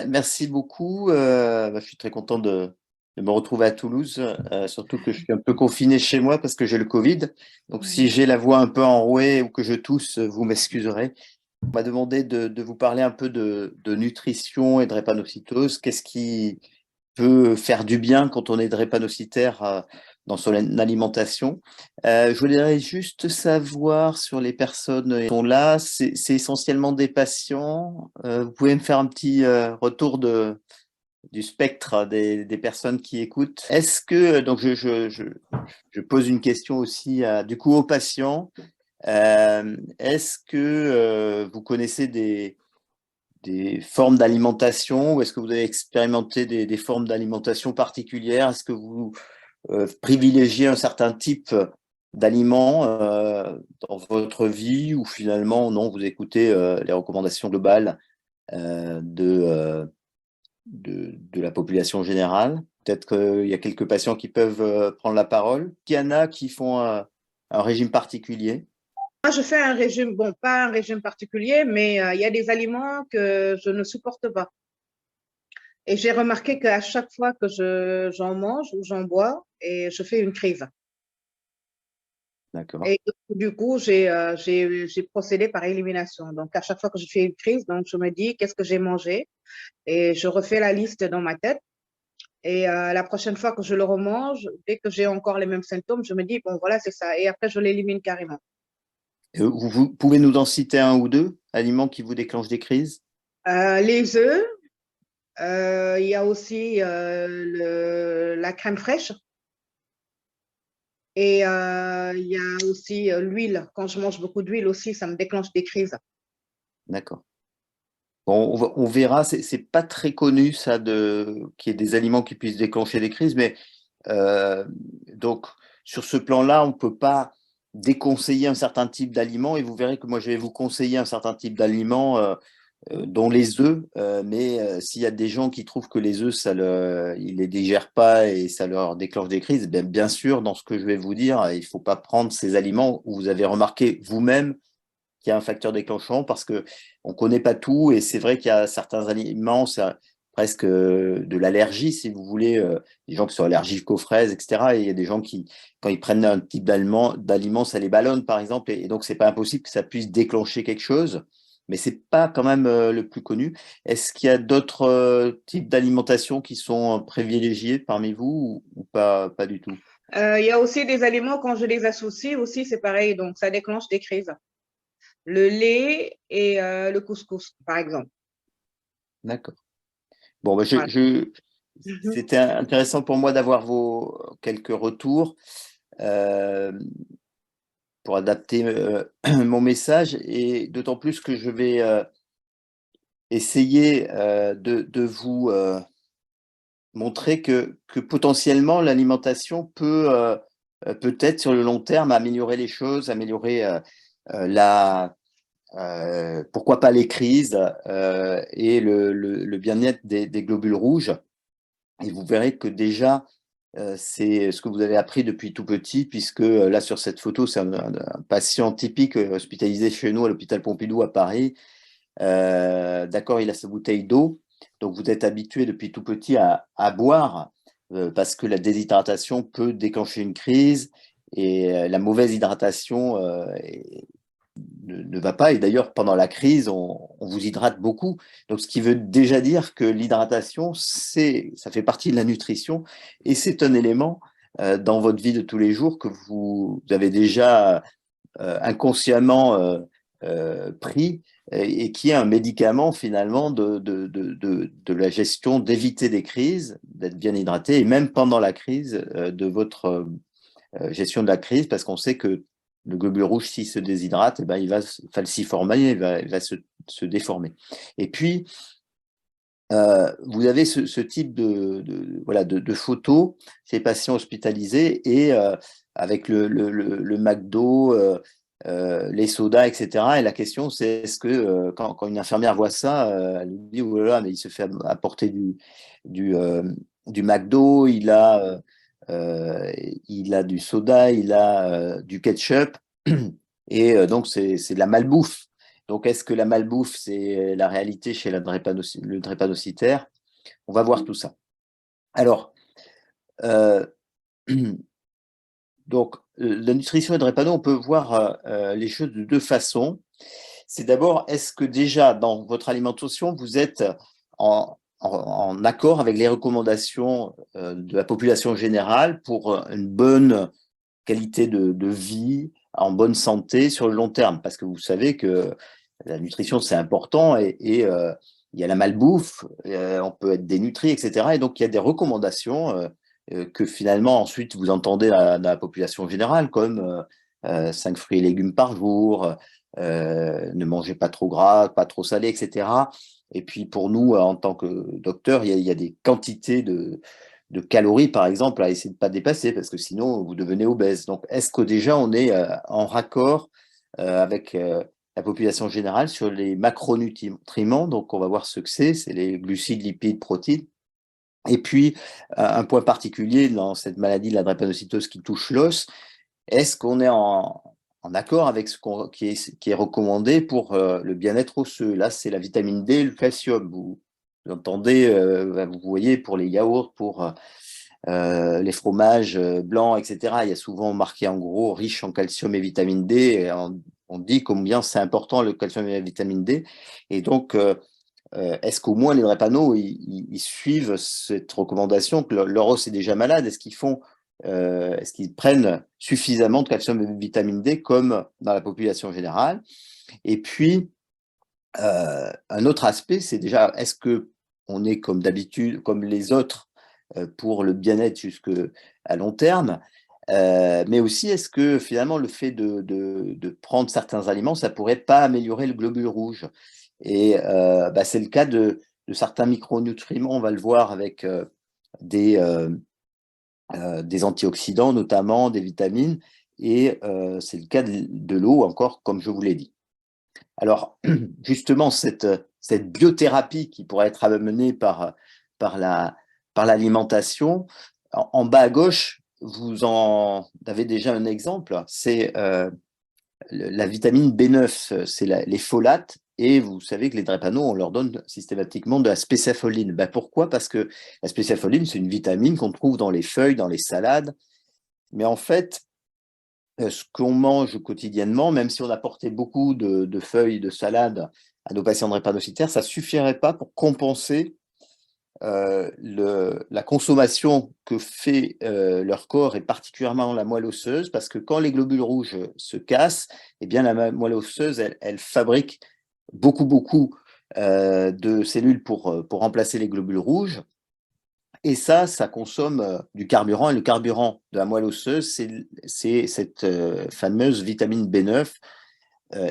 Merci beaucoup. Je suis très content de me retrouver à Toulouse, surtout que je suis un peu confiné chez moi parce que j'ai le Covid. Donc, si Mhm. j'ai la voix un peu enrouée ou que je tousse, vous m'excuserez. On m'a demandé de vous parler un peu de nutrition et de drépanocytose. Qu'est-ce qui peut faire du bien quand on est drépanocytaire dans son alimentation? Je voudrais juste savoir sur les personnes qui sont là, c'est essentiellement des patients. Vous pouvez me faire un petit retour du spectre des personnes qui écoutent. Est-ce que, donc je pose une question aussi du coup aux patients. Est-ce que vous connaissez des formes d'alimentation ou est-ce que vous avez expérimenté des formes d'alimentation particulières? Est-ce que vous privilégiez un certain type d'aliments dans votre vie ou finalement non, vous écoutez les recommandations globales de la population générale? Peut-être qu'il y a quelques patients qui peuvent prendre la parole. Il y en a qui font un régime particulier. Moi, je fais un régime, bon, pas un régime particulier, mais il y a des aliments que je ne supporte pas. Et j'ai remarqué qu'à chaque fois que j'en mange ou j'en bois, et je fais une crise. D'accord. Et du coup, j'ai procédé par élimination. Donc, à chaque fois que je fais une crise, donc je me dis qu'est-ce que j'ai mangé et je refais la liste dans ma tête. Et la prochaine fois que je le remange, dès que j'ai encore les mêmes symptômes, je me dis, bon, voilà, c'est ça. Et après, je l'élimine carrément. Vous pouvez nous en citer un ou deux aliments qui vous déclenchent des crises? Les œufs, il y a aussi la crème fraîche et il y a aussi l'huile. Quand je mange beaucoup d'huile aussi, ça me déclenche des crises. D'accord. Bon, on verra, c'est pas très connu ça qu'il y ait des aliments qui puissent déclencher des crises, mais euh, donc sur ce plan-là, on peut pas déconseiller un certain type d'aliment et vous verrez que moi je vais vous conseiller un certain type d'aliment dont les œufs, mais s'il y a des gens qui trouvent que les œufs, ils les digèrent pas et ça leur déclenche des crises, bien sûr, dans ce que je vais vous dire, il faut pas prendre ces aliments où vous avez remarqué vous-même qu'il y a un facteur déclenchant parce que on connaît pas tout et c'est vrai qu'il y a certains aliments, c'est presque de l'allergie, si vous voulez, des gens qui sont allergiques aux fraises, etc. Et il y a des gens qui, quand ils prennent un type d'aliment, ça les ballonne, par exemple, et donc c'est pas impossible que ça puisse déclencher quelque chose, mais c'est pas quand même le plus connu. Est-ce qu'il y a d'autres types d'alimentation qui sont privilégiés parmi vous ou pas du tout? Il y a aussi des aliments, quand je les associe aussi, c'est pareil, donc ça déclenche des crises. Le lait et le couscous, par exemple. D'accord. Bon, Voilà. Mhm. c'était intéressant pour moi d'avoir vos quelques retours euh, pour adapter mon message et d'autant plus que je vais essayer de vous montrer que potentiellement l'alimentation peut-être sur le long terme améliorer les choses, améliorer la pourquoi pas les crises et le bien-être des globules rouges. Et vous verrez que déjà, c'est ce que vous avez appris depuis tout petit, puisque là, sur cette photo, c'est un patient typique hospitalisé chez nous à l'hôpital Pompidou à Paris. D'accord, il a sa bouteille d'eau. Donc, vous êtes habitué depuis tout petit à boire, parce que la déshydratation peut déclencher une crise. Et la mauvaise hydratation ne va pas. Et d'ailleurs, pendant la crise, on vous hydrate beaucoup. Donc, ce qui veut déjà dire que l'hydratation, ça fait partie de la nutrition et c'est un élément dans votre vie de tous les jours que vous avez déjà inconsciemment pris et qui est un médicament finalement de la gestion, d'éviter des crises, d'être bien hydraté et même pendant la crise de votre gestion de la crise, parce qu'on sait que le globule rouge, s'il se déshydrate, eh ben, il va falciformer, il va se déformer. Et puis, vous avez ce type voilà, de photos, ces patients hospitalisés, et avec le McDo, les sodas, etc. Et la question, c'est est-ce que quand une infirmière voit ça, elle lui dit, oh là là, mais il se fait apporter du, euh, du McDo, il a du soda, il a du ketchup, et donc c'est de la malbouffe. Donc, est-ce que la malbouffe, c'est la réalité chez le drépanocytaire? On va voir tout ça. Alors, euh, donc, la nutrition et le drépano, on peut voir les choses de deux façons. C'est d'abord, est-ce que déjà dans votre alimentation, vous êtes en accord avec les recommandations de la population générale pour une bonne qualité de vie, en bonne santé sur le long terme? Parce que vous savez que la nutrition, c'est important et il y a la malbouffe, on peut être dénutri, etc. Et donc, il y a des recommandations que finalement, ensuite, vous entendez dans la population générale, comme 5 fruits et légumes par jour, ne mangez pas trop gras, pas trop salé, etc. Et puis, pour nous, en tant que docteur, il y a des quantités de calories, par exemple, à essayer de ne pas dépasser, parce que sinon, vous devenez obèse. Donc, est-ce que déjà, on est en raccord avec la population générale sur les macronutriments? Donc, on va voir ce que c'est les glucides, lipides, protéines. Et puis, un point particulier dans cette maladie de la drépanocytose qui touche l'os, est-ce qu'on est en accord avec ce qui est recommandé pour le bien-être osseux? Là, c'est la vitamine D et le calcium. Vous entendez, vous voyez, pour les yaourts, pour les fromages blancs, etc. Il y a souvent marqué en gros riche en calcium et vitamine D. Et on dit combien c'est important le calcium et la vitamine D. Et donc, est-ce qu'au moins les drépano, ils suivent cette recommandation que leur os est déjà malade? Est-ce qu'ils prennent suffisamment de calcium et de vitamine D comme dans la population générale? Et puis, un autre aspect, c'est déjà, est-ce que on est comme d'habitude, comme les autres, pour le bien-être jusque à long terme? Mais aussi, est-ce que finalement, le fait de prendre certains aliments, ça pourrait pas améliorer le globule rouge? Et c'est le cas de certains micronutriments, on va le voir avec des, des antioxydants, notamment des vitamines, et c'est le cas de l'eau, encore, comme je vous l'ai dit. Alors, justement, cette biothérapie qui pourrait être amenée par l'alimentation, en bas à gauche, vous en avez déjà un exemple, c'est la vitamine B9, c'est les folates, et vous savez que les drépano, on leur donne systématiquement de la spéciafoline. Ben pourquoi? Parce que la spéciafoline, c'est une vitamine qu'on trouve dans les feuilles, dans les salades, mais en fait, ce qu'on mange quotidiennement, même si on apportait beaucoup de feuilles de salade à nos patients drépanocytaires, ça ne suffirait pas pour compenser la consommation que fait leur corps, et particulièrement la moelle osseuse, parce que quand les globules rouges se cassent, eh bien, la moelle osseuse, elle fabrique beaucoup de cellules pour remplacer les globules rouges. Et ça consomme du carburant. Et le carburant de la moelle osseuse, c'est cette fameuse vitamine B9,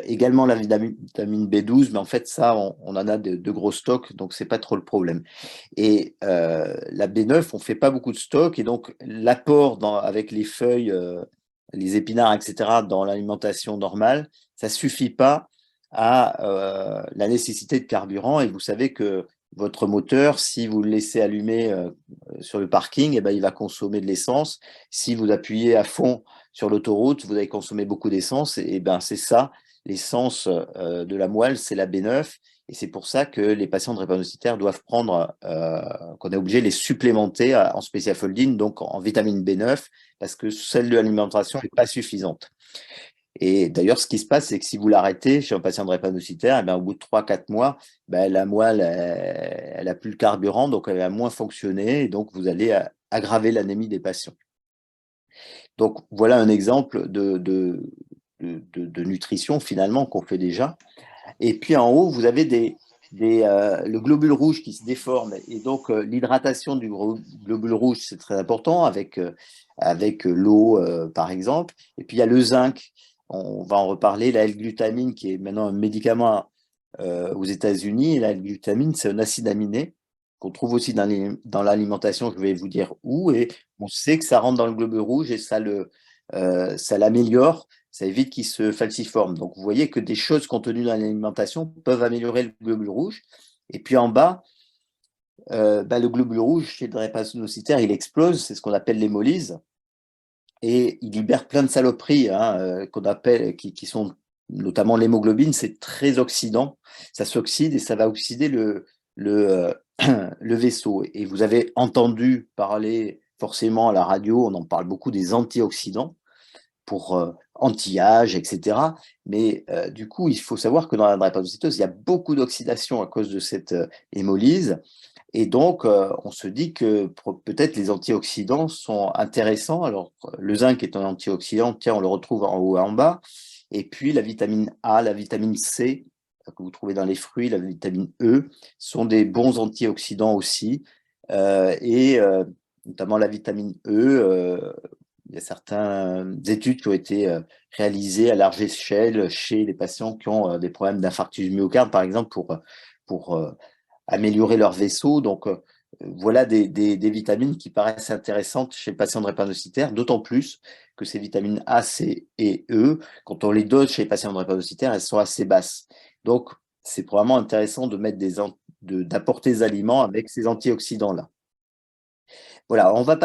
également la vitamine B12, mais en fait, ça, on en a de gros stocks, donc c'est pas trop le problème. Et la B9, on fait pas beaucoup de stocks, et donc l'apport avec les feuilles, les épinards, etc., dans l'alimentation normale, ça suffit pas à la nécessité de carburant. Et vous savez que votre moteur, si vous le laissez allumer sur le parking, eh ben, il va consommer de l'essence. Si vous appuyez à fond sur l'autoroute, vous allez consommer beaucoup d'essence. Et ben, c'est ça, l'essence de la moelle, c'est la B9. Et c'est pour ça que les patients drépanocytaires doivent prendre, qu'on est obligé de les supplémenter en spéciafoldine, donc en vitamine B9, parce que celle de l'alimentation n'est pas suffisante. Et d'ailleurs, ce qui se passe, c'est que si vous l'arrêtez chez un patient drépanocytaire, eh bien, au bout de 3 4 mois, ben, la moelle, elle n'a plus le carburant, donc elle va moins fonctionner, et donc vous allez aggraver l'anémie des patients. Donc voilà un exemple de nutrition finalement qu'on fait déjà. Et puis en haut, vous avez le globule rouge qui se déforme. Et donc l'hydratation du globule rouge, c'est très important avec l'eau, par exemple. Et puis il y a le zinc, on va en reparler, la L-glutamine qui est maintenant un médicament aux États-Unis. Et la L-glutamine, c'est un acide aminé qu'on trouve aussi dans l'alimentation, je vais vous dire où. Et on sait que ça rentre dans le globule rouge et ça l'améliore, ça évite qu'il se falciforme. Donc, vous voyez que des choses contenues dans l'alimentation peuvent améliorer le globule rouge. Et puis en bas, le globule rouge chez le drépanocytaire, il explose, c'est ce qu'on appelle l'hémolyse, et il libère plein de saloperies hein, qu'on appelle, qui sont notamment l'hémoglobine, c'est très oxydant. Ça s'oxyde et ça va oxyder le, le vaisseau. Et vous avez entendu parler forcément à la radio, on en parle beaucoup des antioxydants pour anti-âge, etc. Mais du coup, il faut savoir que dans la drépanocytose, il y a beaucoup d'oxydation à cause de cette hémolyse. Et donc, on se dit que peut-être les antioxydants sont intéressants. Alors, le zinc est un antioxydant, tiens, on le retrouve en haut et en bas. Et puis, la vitamine A, la vitamine C, que vous trouvez dans les fruits, la vitamine E, sont des bons antioxydants aussi. Et notamment la vitamine E, il y a certaines études qui ont été réalisées à large échelle chez les patients qui ont des problèmes d'infarctus du myocarde, par exemple, pour améliorer leur vaisseau. Donc, voilà des vitamines qui paraissent intéressantes chez le patient drépanocytaire, d'autant plus que ces vitamines A, C et E, quand on les dose chez les patients drépanocytaires, elles sont assez basses. Donc, c'est vraiment intéressant de mettre d'apporter des aliments avec ces antioxydants-là. Voilà, on va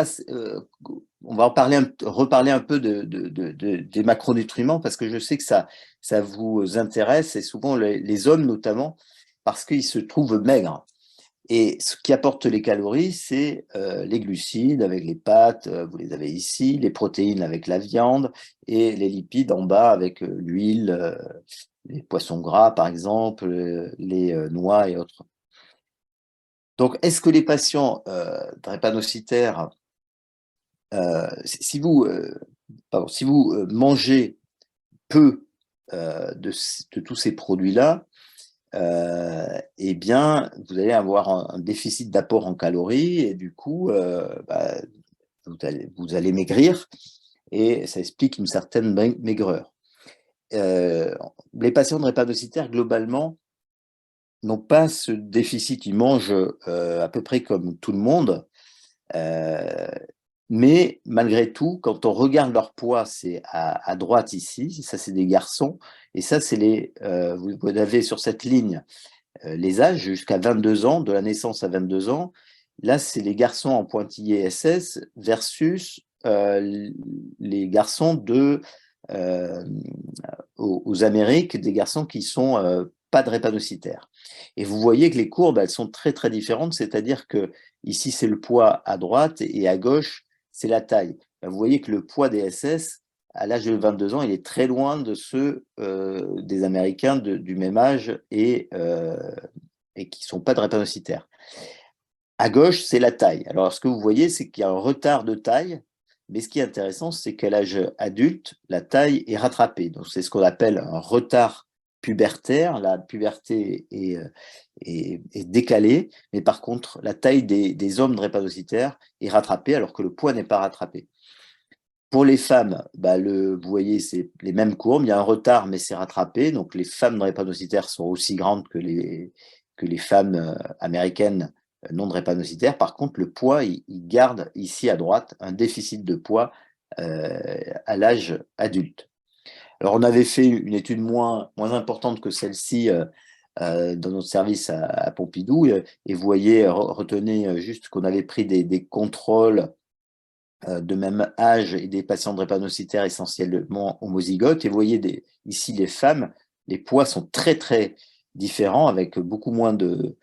reparler un peu des macronutriments parce que je sais que ça vous intéresse et souvent les hommes notamment parce qu'ils se trouvent maigres. Et ce qui apporte les calories, c'est les glucides avec les pâtes, vous les avez ici, les protéines avec la viande et les lipides en bas avec l'huile, les poissons gras par exemple, les noix et autres. Donc, est-ce que les patients drépanocytaires, si vous, mangez peu de tous ces produits-là, eh bien, vous allez avoir un déficit d'apport en calories et du coup, vous allez maigrir et ça explique une certaine maigreur. Les patients drépanocytaires, globalement, n'ont pas ce déficit. Ils mangent à peu près comme tout le monde. Mais malgré tout, quand on regarde leur poids, c'est à droite ici, ça c'est des garçons, et ça c'est vous avez sur cette ligne les âges jusqu'à 22 ans, de la naissance à 22 ans. Là, c'est les garçons en pointillé SS versus les garçons euh, aux Amériques, des garçons qui sont pas drépanocytaires. Et vous voyez que les courbes, elles sont très très différentes, c'est-à-dire que ici c'est le poids à droite et à gauche c'est la taille. Vous voyez que le poids des SS à l'âge de 22 ans, il est très loin de ceux des Américains du même âge et qui ne sont pas drépanocytaires. À gauche, c'est la taille. Alors, ce que vous voyez, c'est qu'il y a un retard de taille, mais ce qui est intéressant, c'est qu'à l'âge adulte, la taille est rattrapée. Donc, c'est ce qu'on appelle un retard pubertaire. La puberté est décalée, mais par contre, la taille des hommes drépanocytaires est rattrapée, alors que le poids n'est pas rattrapé. Pour les femmes, vous voyez, c'est les mêmes courbes. Il y a un retard, mais c'est rattrapé. Donc, les femmes drépanocytaires sont aussi grandes que les femmes américaines non drépanocytaires. Par contre, le poids, il garde ici à droite un déficit de poids à l'âge adulte. Alors, on avait fait une étude moins importante que celle-ci dans notre service à Pompidou. Et vous voyez, retenez juste qu'on avait pris des contrôles de même âge et des patients drépanocytaires essentiellement homozygotes. Et vous voyez ici les femmes, les poids sont très très différents avec beaucoup moins de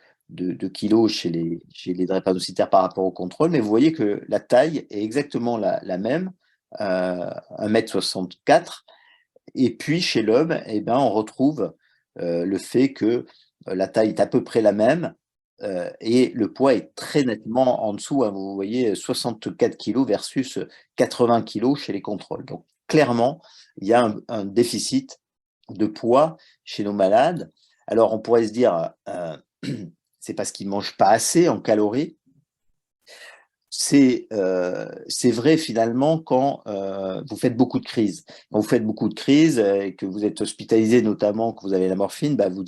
kilos chez les drépanocytaires par rapport au contrôle. Mais vous voyez que la taille est exactement la même, 1,64 m. Et puis chez l'homme, eh ben, on retrouve le fait que la taille est à peu près la même, et le poids est très nettement en dessous, hein. Vous voyez 64 kg versus 80 kg chez les contrôles. Donc clairement, il y a un déficit de poids chez nos malades. Alors on pourrait se dire, c'est parce qu'ils ne mangent pas assez en calories. C'est vrai finalement quand vous faites beaucoup de crises. Quand vous faites beaucoup de crises et que vous êtes hospitalisé, notamment que vous avez la morphine, vous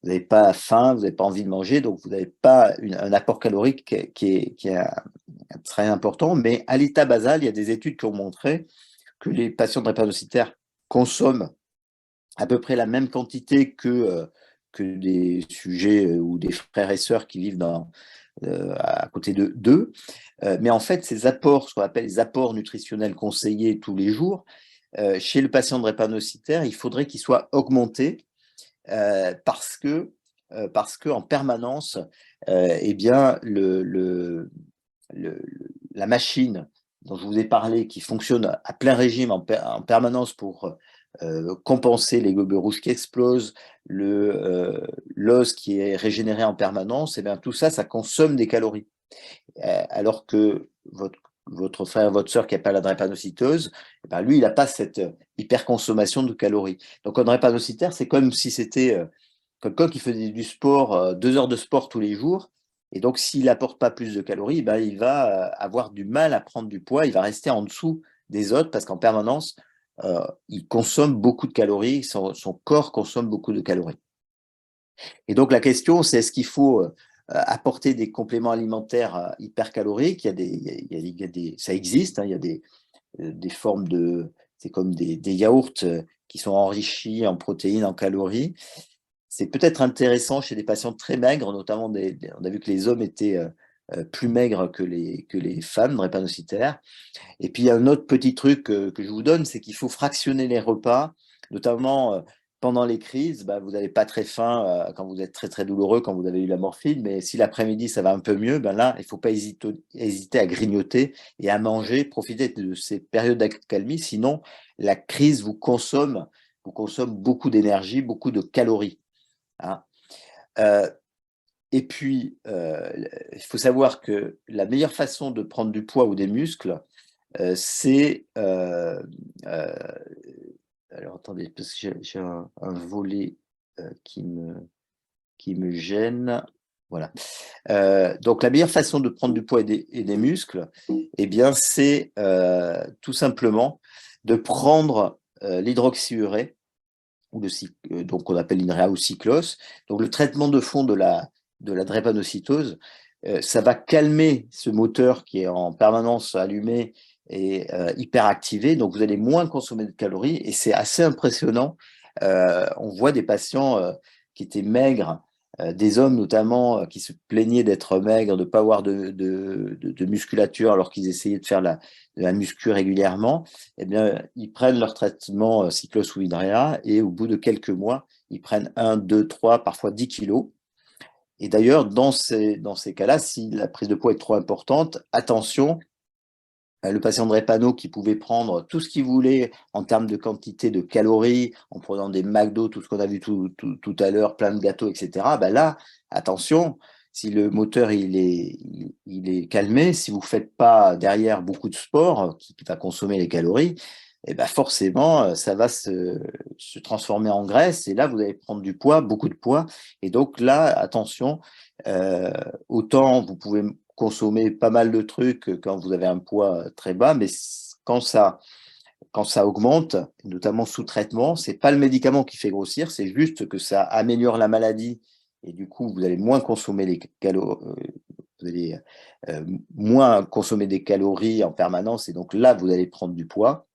n'avez pas faim, vous n'avez pas envie de manger, donc vous n'avez pas un apport calorique qui est très important. Mais à l'état basal, il y a des études qui ont montré que les patients drépanocytaires consomment à peu près la même quantité que des sujets ou des frères et sœurs qui vivent à côté d'eux. Mais en fait, ces apports, ce qu'on appelle les apports nutritionnels conseillés tous les jours, chez le patient drépanocytaire, il faudrait qu'il soit augmenté parce que en permanence, eh bien, la machine dont je vous ai parlé, qui fonctionne à plein régime en permanence pour compenser les globules rouges qui explosent, l'os qui est régénéré en permanence, et bien tout ça, ça consomme des calories. Alors que votre frère, votre sœur qui n'a pas la drépanocytose, eh ben lui, il n'a pas cette hyperconsommation de calories. Donc, un drépanocytaire, c'est comme si c'était quelqu'un qui faisait du sport, 2 heures de sport tous les jours. Et donc, s'il n'apporte pas plus de calories, ben, il va avoir du mal à prendre du poids. Il va rester en dessous des autres parce qu'en permanence, il consomme beaucoup de calories. Son corps consomme beaucoup de calories. Et donc, la question, c'est est-ce qu'il faut apporter des compléments alimentaires hypercaloriques? Ça existe, hein, il y a des formes c'est comme des yaourts qui sont enrichis en protéines, en calories. C'est peut-être intéressant chez des patients très maigres, notamment on a vu que les hommes étaient plus maigres que les femmes drépanocytaires. Et puis, il y a un autre petit truc que je vous donne, c'est qu'il faut fractionner les repas, notamment pendant les crises. Bah, vous n'avez pas très faim quand vous êtes très, très douloureux, quand vous avez eu la morphine, mais si l'après-midi, ça va un peu mieux, ben là, il ne faut pas hésiter à grignoter et à manger, profiter de ces périodes d'accalmie, sinon la crise vous consomme beaucoup d'énergie, beaucoup de calories. Hein. Et puis, il faut savoir que la meilleure façon de prendre du poids ou des muscles, c'est alors attendez, parce que j'ai un volet qui me gêne. Voilà. Donc la meilleure façon de prendre du poids et des muscles, eh bien, c'est tout simplement de prendre l'hydroxyurée, donc on appelle l'INREA ou cyclos. Donc le traitement de fond de la drépanocytose, ça va calmer ce moteur qui est en permanence allumé et hyperactivé, donc vous allez moins consommer de calories, et c'est assez impressionnant. On voit des patients qui étaient maigres, des hommes notamment qui se plaignaient d'être maigres, de ne pas avoir de musculature alors qu'ils essayaient de faire la muscu régulièrement. Eh bien, ils prennent leur traitement cyclos ou Hydrea et au bout de quelques mois, ils prennent 1, 2, 3, parfois 10 kilos. Et d'ailleurs, dans ces cas-là, si la prise de poids est trop importante, attention, le patient drépano qui pouvait prendre tout ce qu'il voulait en termes de quantité de calories, en prenant des McDo, tout ce qu'on a vu tout à l'heure, plein de gâteaux, etc. Ben là, attention, si le moteur il est calmé, si vous ne faites pas derrière beaucoup de sport qui va consommer les calories, et ben forcément, ça va se transformer en graisse et là, vous allez prendre du poids, beaucoup de poids. Et donc là, attention, autant vous pouvez consommer pas mal de trucs quand vous avez un poids très bas, mais quand ça augmente, notamment sous traitement, c'est pas le médicament qui fait grossir, c'est juste que ça améliore la maladie et du coup, vous allez moins consommer les calories. Vous allez moins consommer des calories en permanence et donc là, vous allez prendre du poids.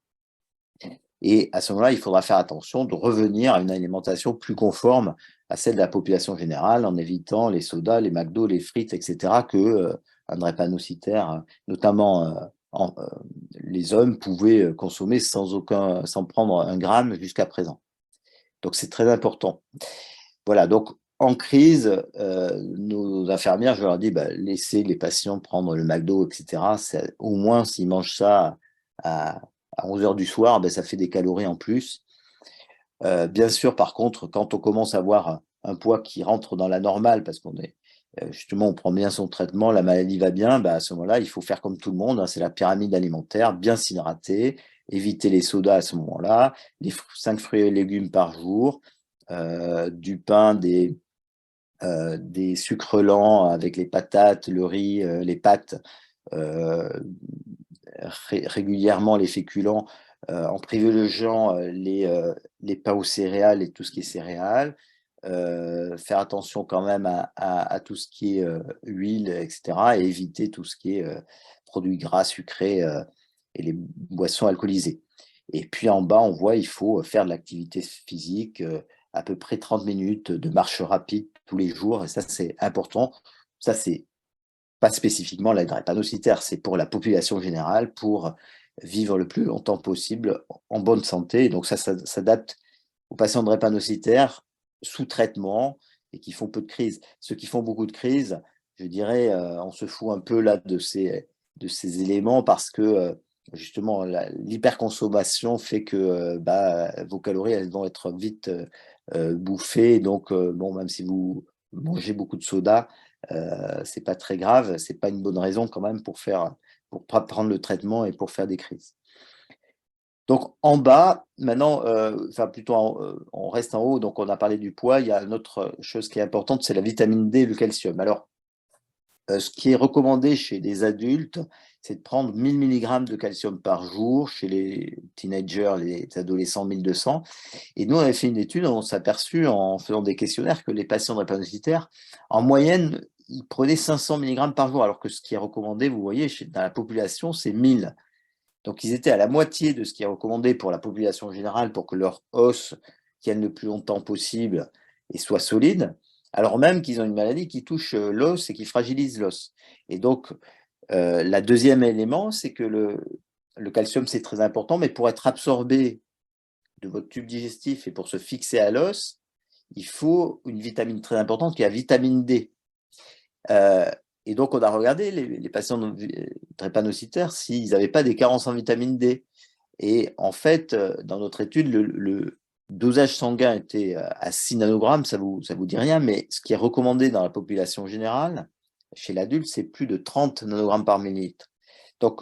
Et à ce moment-là, il faudra faire attention de revenir à une alimentation plus conforme à celle de la population générale en évitant les sodas, les McDo, les frites, etc. que un drépanocytaire, notamment les hommes, pouvaient consommer sans prendre un gramme jusqu'à présent. Donc c'est très important. Voilà, donc en crise, nos infirmières, je leur dis, bah, laissez les patients prendre le McDo, etc. Au moins, s'ils mangent ça à 11 heures du soir, ben, ça fait des calories en plus. Bien sûr, par contre, quand on commence à avoir un poids qui rentre dans la normale, parce qu'on est justement, on prend bien son traitement, la maladie va bien, ben, à ce moment-là, il faut faire comme tout le monde, hein, c'est la pyramide alimentaire, bien s'hydrater, éviter les sodas à ce moment-là, les 5 fruits et légumes par jour, du pain, des sucres lents avec les patates, le riz, les pâtes, régulièrement les féculents, en privilégiant les pains aux céréales et tout ce qui est céréales. Faire attention quand même à tout ce qui est huile, etc. et éviter tout ce qui est produits gras, sucrés et les boissons alcoolisées. Et puis en bas, on voit il faut faire de l'activité physique, à peu près 30 minutes de marche rapide tous les jours. Et ça, c'est important. Ça, c'est pas spécifiquement la drépanocytaire, c'est pour la population générale, pour vivre le plus longtemps possible en bonne santé. Et donc ça s'adapte aux patients drépanocytaires sous traitement et qui font peu de crises. Ceux qui font beaucoup de crises, je dirais, on se fout un peu là de ces éléments parce que justement l'hyperconsommation fait que vos calories elles vont être vite bouffées. Donc bon, même si vous mangez beaucoup de soda, c'est pas très grave, c'est pas une bonne raison quand même pour prendre le traitement et pour faire des crises. Donc en bas, maintenant, enfin plutôt on reste en haut, donc on a parlé du poids, il y a une autre chose qui est importante, c'est la vitamine D et le calcium. Alors, ce qui est recommandé chez les adultes, c'est de prendre 1000 mg de calcium par jour, chez les teenagers, les adolescents, 1200. Et nous, on avait fait une étude, on s'est aperçu en faisant des questionnaires que les patients drépanocytaires, en moyenne, ils prenaient 500 mg par jour, alors que ce qui est recommandé, vous voyez, dans la population, c'est 1000. Donc, ils étaient à la moitié de ce qui est recommandé pour la population générale pour que leur os tienne le plus longtemps possible et soit solide, alors même qu'ils ont une maladie qui touche l'os et qui fragilise l'os. Et donc, la deuxième élément, c'est que le calcium, c'est très important, mais pour être absorbé de votre tube digestif et pour se fixer à l'os, il faut une vitamine très importante qui est la vitamine D. Et donc, on a regardé les patients drépanocytaires s'ils n'avaient pas des carences en vitamine D. Et en fait, dans notre étude, le dosage sanguin était à 6 nanogrammes, ça vous dit rien, mais ce qui est recommandé dans la population générale, chez l'adulte, c'est plus de 30 nanogrammes par millilitre. Donc,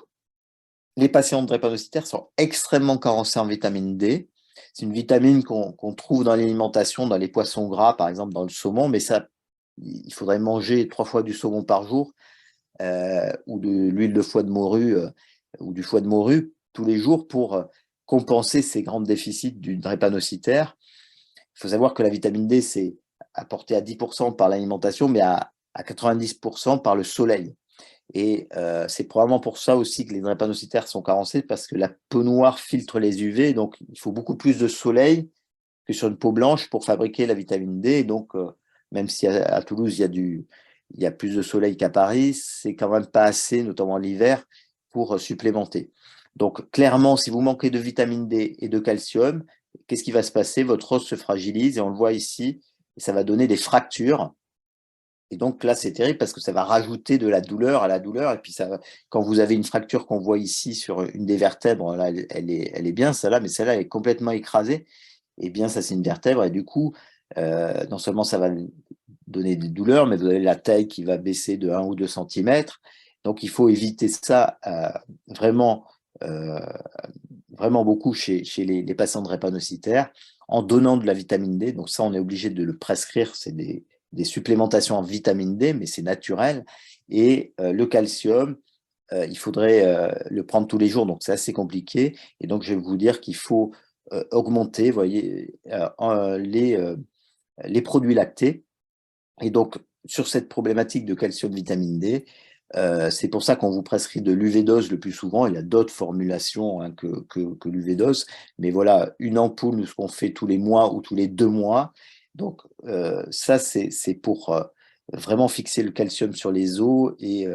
les patients drépanocytaires sont extrêmement carencés en vitamine D. C'est une vitamine qu'on trouve dans l'alimentation, dans les poissons gras, par exemple dans le saumon, mais ça, il faudrait manger 3 fois du saumon par jour ou de l'huile de foie de morue ou du foie de morue tous les jours pour compenser ces grands déficits du drépanocytaire. Il faut savoir que la vitamine D, c'est apporté à 10% par l'alimentation, mais à 90% par le soleil. Et c'est probablement pour ça aussi que les drépanocytaires sont carencés, parce que la peau noire filtre les UV, donc il faut beaucoup plus de soleil que sur une peau blanche pour fabriquer la vitamine D. Et donc, même si à Toulouse, il y a plus de soleil qu'à Paris, c'est quand même pas assez, notamment l'hiver, pour supplémenter. Donc, clairement, si vous manquez de vitamine D et de calcium, qu'est-ce qui va se passer? Votre os se fragilise, et on le voit ici, et ça va donner des fractures. Et donc là, c'est terrible parce que ça va rajouter de la douleur à la douleur. Et puis, quand vous avez une fracture qu'on voit ici sur une des vertèbres, là, elle est bien, celle-là, mais celle-là, elle est complètement écrasée. Eh bien, ça, c'est une vertèbre. Et du coup, non seulement ça va donner des douleurs, mais vous avez la taille qui va baisser de 1 ou 2 centimètres. Donc, il faut éviter ça vraiment, euh, vraiment beaucoup chez les patients drépanocytaires en donnant de la vitamine D. Donc, ça, on est obligé de le prescrire. C'est des supplémentations en vitamine D, mais c'est naturel. Et le calcium, il faudrait le prendre tous les jours. Donc, c'est assez compliqué. Et donc, je vais vous dire qu'il faut augmenter, vous voyez, les produits lactés. Et donc, sur cette problématique de calcium, vitamine D, c'est pour ça qu'on vous prescrit de l'UV-dose le plus souvent. Il y a d'autres formulations hein, que l'UV-dose. Mais voilà, une ampoule, nous, ce qu'on fait tous les mois ou tous les 2 mois. Donc, ça, c'est pour vraiment fixer le calcium sur les os et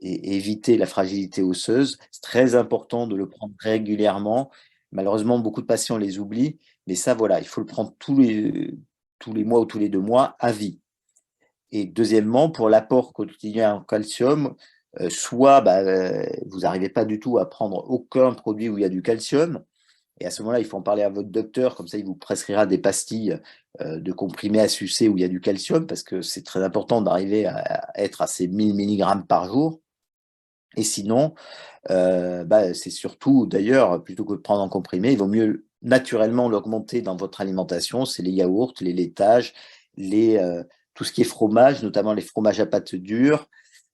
éviter la fragilité osseuse. C'est très important de le prendre régulièrement. Malheureusement, beaucoup de patients les oublient. Mais ça, voilà, il faut le prendre tous les mois ou tous les 2 mois à vie. Et deuxièmement, pour l'apport quotidien en calcium, soit vous n'arrivez pas du tout à prendre aucun produit où il y a du calcium, et à ce moment-là, il faut en parler à votre docteur, comme ça il vous prescrira des pastilles de comprimés à sucer où il y a du calcium, parce que c'est très important d'arriver à être à ces 1000 mg par jour. Et sinon, c'est surtout, d'ailleurs, plutôt que de prendre en comprimé, il vaut mieux naturellement l'augmenter dans votre alimentation. C'est les yaourts, les laitages, tout ce qui est fromage, notamment les fromages à pâte dure.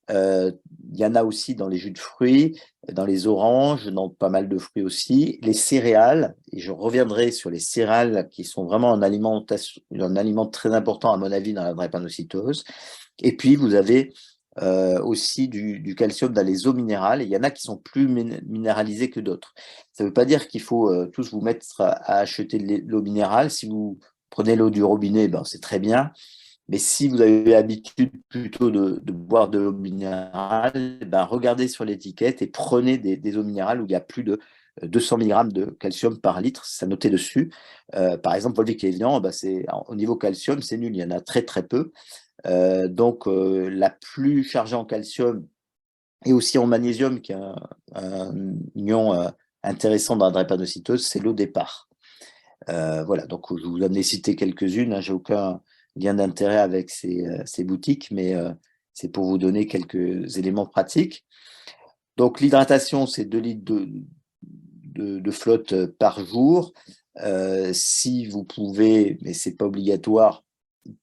Il y en a aussi dans les jus de fruits, dans les oranges, dans pas mal de fruits aussi. Les céréales, et je reviendrai sur les céréales qui sont vraiment un aliment très important à mon avis dans la drépanocytose. Et puis, vous avez aussi du calcium dans les eaux minérales. Et il y en a qui sont plus minéralisées que d'autres. Ça ne veut pas dire qu'il faut tous vous mettre à acheter de l'eau minérale. Si vous prenez l'eau du robinet, ben, c'est très bien. Mais si vous avez l'habitude plutôt de boire de l'eau minérale, ben regardez sur l'étiquette et prenez des eaux minérales où il y a plus de 200 mg de calcium par litre, c'est noté dessus. Par exemple, Volvic et Evian, ben au niveau calcium, c'est nul, il y en a très très peu. Donc, la plus chargée en calcium et aussi en magnésium, qui est un ion intéressant dans la drépanocytose, c'est l'eau départ. Voilà, donc je vous en ai cité quelques-unes, hein, j'ai aucun lien d'intérêt avec ces boutiques, mais c'est pour vous donner quelques éléments pratiques. Donc l'hydratation, c'est 2 litres de flotte par jour. Si vous pouvez, mais c'est pas obligatoire,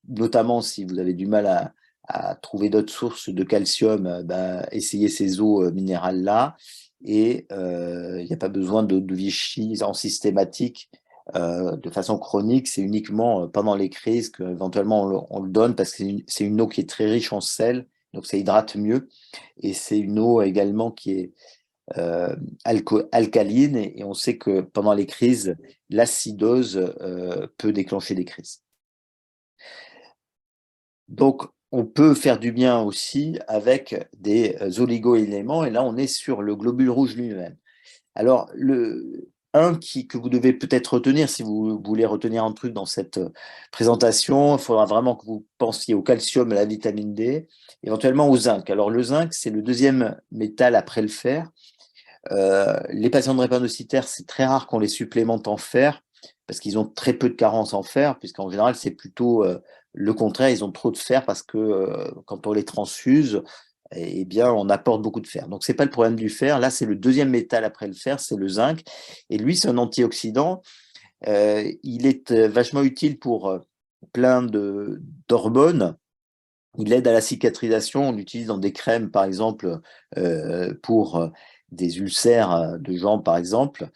notamment si vous avez du mal à trouver d'autres sources de calcium, ben, essayez ces eaux minérales-là. Et il n'y a pas besoin de Vichy en systématique de façon chronique. C'est uniquement pendant les crises qu'éventuellement on le donne parce que c'est une eau qui est très riche en sel, donc ça hydrate mieux. Et c'est une eau également qui est alcaline et on sait que pendant les crises, l'acidose peut déclencher des crises. Donc, on peut faire du bien aussi avec des oligo-éléments, et là, on est sur le globule rouge lui-même. Alors, que vous devez peut-être retenir, si vous voulez retenir un truc dans cette présentation, il faudra vraiment que vous pensiez au calcium, à la vitamine D, éventuellement au zinc. Alors, le zinc, c'est le deuxième métal après le fer. Les patients drépanocytaires, c'est très rare qu'on les supplémente en fer parce qu'ils ont très peu de carences en fer, puisqu'en général, c'est plutôt le contraire, ils ont trop de fer parce que quand on les transfuse, eh bien, on apporte beaucoup de fer. Donc, c'est pas le problème du fer. Là, c'est le deuxième métal après le fer, c'est le zinc. Et lui, c'est un antioxydant. Il est vachement utile pour plein d'hormones. Il aide à la cicatrisation. On l'utilise dans des crèmes, par exemple, pour des ulcères de jambes, par exemple.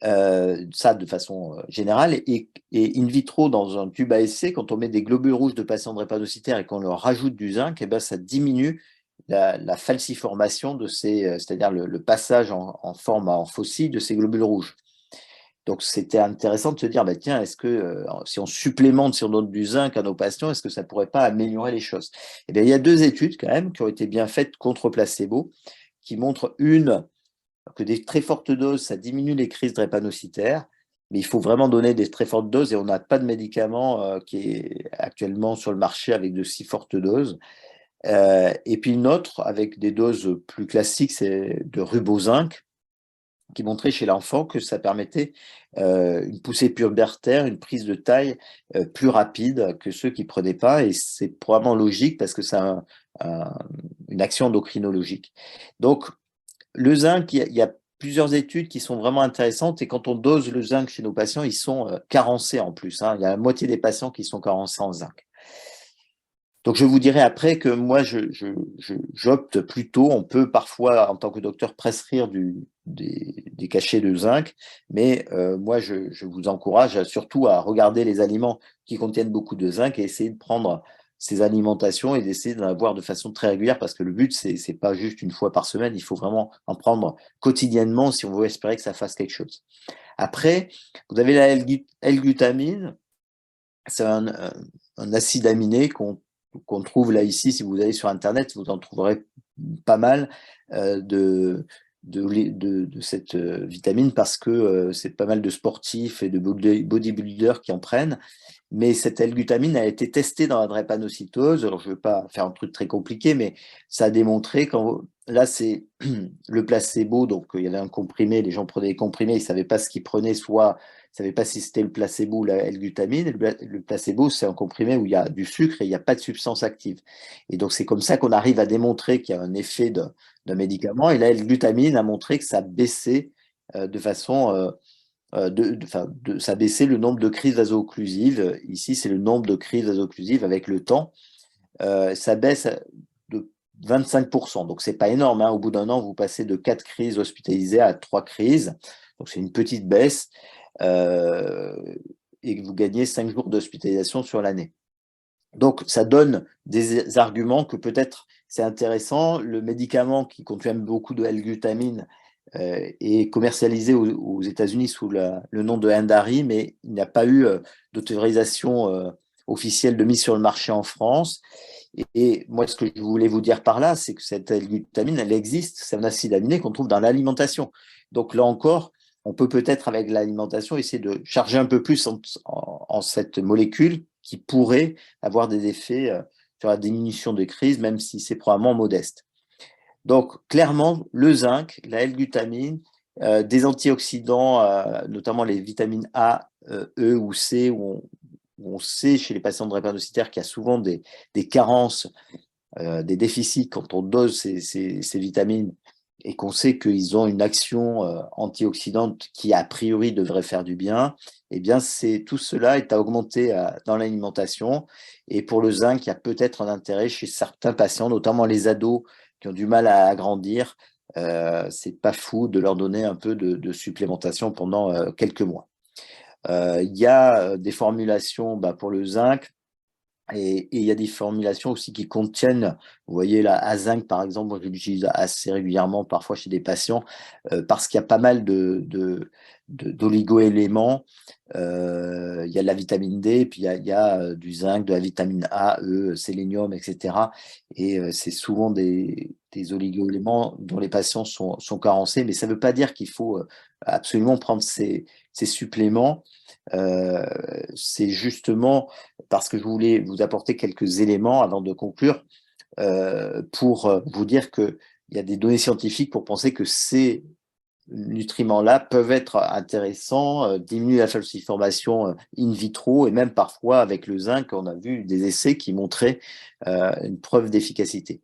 Ça de façon générale. Et in vitro, dans un tube à essai, quand on met des globules rouges de patients drépanocytaires et qu'on leur rajoute du zinc, eh ben, ça diminue la falciformation de c'est-à-dire le passage en forme en fossile de ces globules rouges. Donc, c'était intéressant de se dire, bah, tiens, est-ce que si on supplémente, si on donne du zinc à nos patients, est-ce que ça ne pourrait pas améliorer les choses? Eh bien, il y a 2 études quand même qui ont été bien faites contre placebo, qui montrent que des très fortes doses, ça diminue les crises drépanocytaires, mais il faut vraiment donner des très fortes doses et on n'a pas de médicament qui est actuellement sur le marché avec de si fortes doses. Et puis une autre avec des doses plus classiques, c'est de rubozinc, qui montrait chez l'enfant que ça permettait une poussée pubertaire, une prise de taille plus rapide que ceux qui ne prenaient pas. Et c'est probablement logique parce que ça a une action endocrinologique. Donc, le zinc, il y a plusieurs études qui sont vraiment intéressantes. Et quand on dose le zinc chez nos patients, ils sont carencés en plus, hein. Il y a la moitié des patients qui sont carencés en zinc. Donc, je vous dirai après que moi, j'opte plutôt, on peut parfois, en tant que docteur, prescrire des cachets de zinc, mais moi, je vous encourage surtout à regarder les aliments qui contiennent beaucoup de zinc et essayer de prendre ces alimentations et d'essayer d'en avoir de façon très régulière parce que le but, c'est pas juste une fois par semaine, il faut vraiment en prendre quotidiennement si on veut espérer que ça fasse quelque chose. Après, vous avez la L-glutamine, c'est un acide aminé qu'on trouve là ici, si vous allez sur Internet, vous en trouverez pas mal de cette vitamine parce que c'est pas mal de sportifs et de bodybuilders qui en prennent. Mais cette L-glutamine a été testée dans la drépanocytose. Alors, je ne veux pas faire un truc très compliqué, mais ça a démontré là, c'est le placebo. Donc, il y avait un comprimé, les gens prenaient des comprimés, ils ne savaient pas ce qu'ils prenaient, soit ils ne savaient pas si c'était le placebo ou la L-glutamine. Le placebo, c'est un comprimé où il y a du sucre et il n'y a pas de substance active. Et donc, c'est comme ça qu'on arrive à démontrer qu'il y a un effet d'un médicament. Et la L-glutamine a montré que ça baissait de façon ça baissait le nombre de crises vaso-occlusives. Ici, c'est le nombre de crises vaso-occlusives avec le temps. Ça baisse de 25%. Donc, c'est pas énorme, hein. Au bout d'un an, vous passez de 4 crises hospitalisées à 3 crises. Donc, c'est une petite baisse. Et vous gagnez 5 jours d'hospitalisation sur l'année. Donc, ça donne des arguments que peut-être c'est intéressant. Le médicament qui contient beaucoup de L-glutamine est commercialisé aux États-Unis sous le nom de Endari, mais il n'y a pas eu d'autorisation officielle de mise sur le marché en France. Et moi, ce que je voulais vous dire par là, c'est que cette L-glutamine, elle existe, c'est un acide aminé qu'on trouve dans l'alimentation. Donc là encore, on peut peut-être avec l'alimentation essayer de charger un peu plus en cette molécule qui pourrait avoir des effets sur la diminution des crises, même si c'est probablement modeste. Donc clairement, le zinc, la L-glutamine, des antioxydants, notamment les vitamines A, E ou C, où on sait chez les patients drépanocytaires qu'il y a souvent des carences, des déficits quand on dose ces vitamines et qu'on sait qu'ils ont une action antioxydante qui, a priori, devrait faire du bien, eh bien, tout cela est à augmenter dans l'alimentation. Et pour le zinc, il y a peut-être un intérêt chez certains patients, notamment les ados qui ont du mal à grandir. C'est pas fou de leur donner un peu de supplémentation pendant quelques mois. Il y a des formulations pour le zinc. Et il y a des formulations aussi qui contiennent, vous voyez la Azinc par exemple, moi je l'utilise assez régulièrement parfois chez des patients parce qu'il y a pas mal d'oligo-éléments. Il y a de la vitamine D, puis il y a du zinc, de la vitamine A, E, sélénium, etc. Et c'est souvent des oligo-éléments dont les patients sont carencés, mais ça ne veut pas dire qu'il faut absolument prendre ces suppléments. C'est justement parce que je voulais vous apporter quelques éléments avant de conclure pour vous dire qu'il y a des données scientifiques pour penser que ces nutriments-là peuvent être intéressants, diminuer la falciformation in vitro et même parfois avec le zinc, on a vu des essais qui montraient une preuve d'efficacité.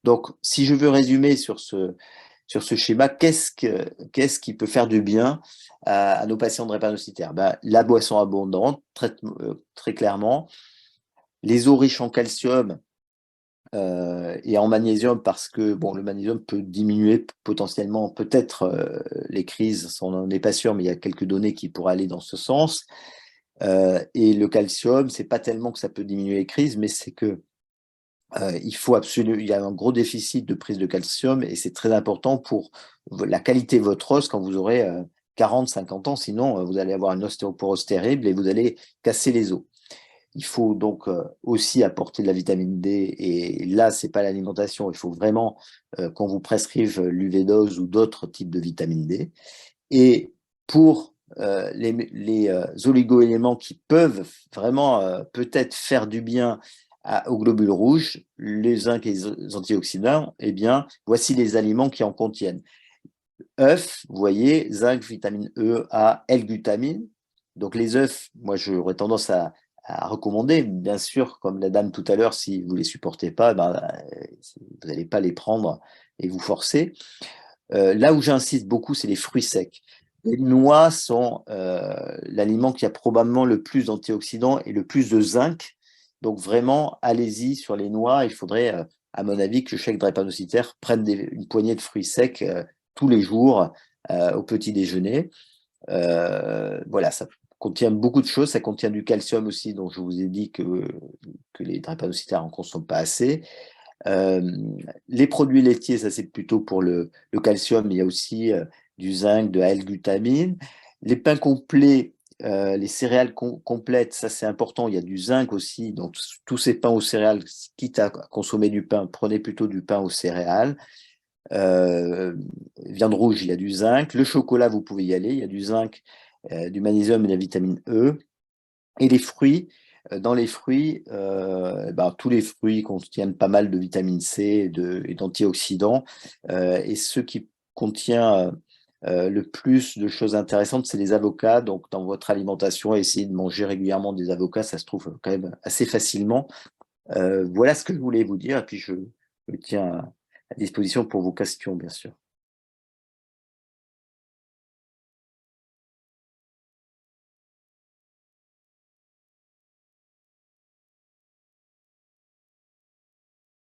Donc, si je veux résumer sur ce schéma, qu'est-ce qui peut faire du bien à nos patients drépanocytaires? La boisson abondante, très clairement, les eaux riches en calcium et en magnésium, parce que le magnésium peut diminuer potentiellement peut-être les crises, on n'en est pas sûr, mais il y a quelques données qui pourraient aller dans ce sens. Et le calcium, c'est pas tellement que ça peut diminuer les crises, mais c'est que il y a un gros déficit de prise de calcium et c'est très important pour la qualité de votre os quand vous aurez 40, 50 ans. Sinon, vous allez avoir une ostéoporose terrible et vous allez casser les os. Il faut donc aussi apporter de la vitamine D et là, c'est pas l'alimentation. Il faut vraiment qu'on vous prescrive l'UV-dose ou d'autres types de vitamine D. Et pour les oligo-éléments qui peuvent vraiment peut-être faire du bien aux globules rouges, les zinc et les antioxydants, eh bien, voici les aliments qui en contiennent. œufs, vous voyez, zinc, vitamine E, A, L-glutamine. Donc les œufs, moi j'aurais tendance à recommander, bien sûr, comme la dame tout à l'heure, si vous ne les supportez pas, vous n'allez pas les prendre et vous forcer. Là où j'insiste beaucoup, c'est les fruits secs. Les noix sont l'aliment qui a probablement le plus d'antioxydants et le plus de zinc. Donc vraiment, allez-y sur les noix. Il faudrait, à mon avis, que chaque drépanocytaire prenne une poignée de fruits secs tous les jours au petit déjeuner. Voilà, ça contient beaucoup de choses. Ça contient du calcium aussi, dont je vous ai dit que les drépanocytaires en consomment pas assez. Les produits laitiers, ça c'est plutôt pour le calcium, mais il y a aussi du zinc, de la L-glutamine. Les pains complets, les céréales complètes, ça c'est important, il y a du zinc aussi, donc tous ces pains aux céréales, quitte à consommer du pain, prenez plutôt du pain aux céréales. Viande rouge, il y a du zinc. Le chocolat, vous pouvez y aller, il y a du zinc, du magnésium et de la vitamine E. Et les fruits, dans les fruits, tous les fruits contiennent pas mal de vitamine C et d'antioxydants. Et ce qui contient le plus de choses intéressantes, c'est les avocats. Donc, dans votre alimentation, essayez de manger régulièrement des avocats, ça se trouve quand même assez facilement. Voilà ce que je voulais vous dire. Et puis, je me tiens à disposition pour vos questions, bien sûr.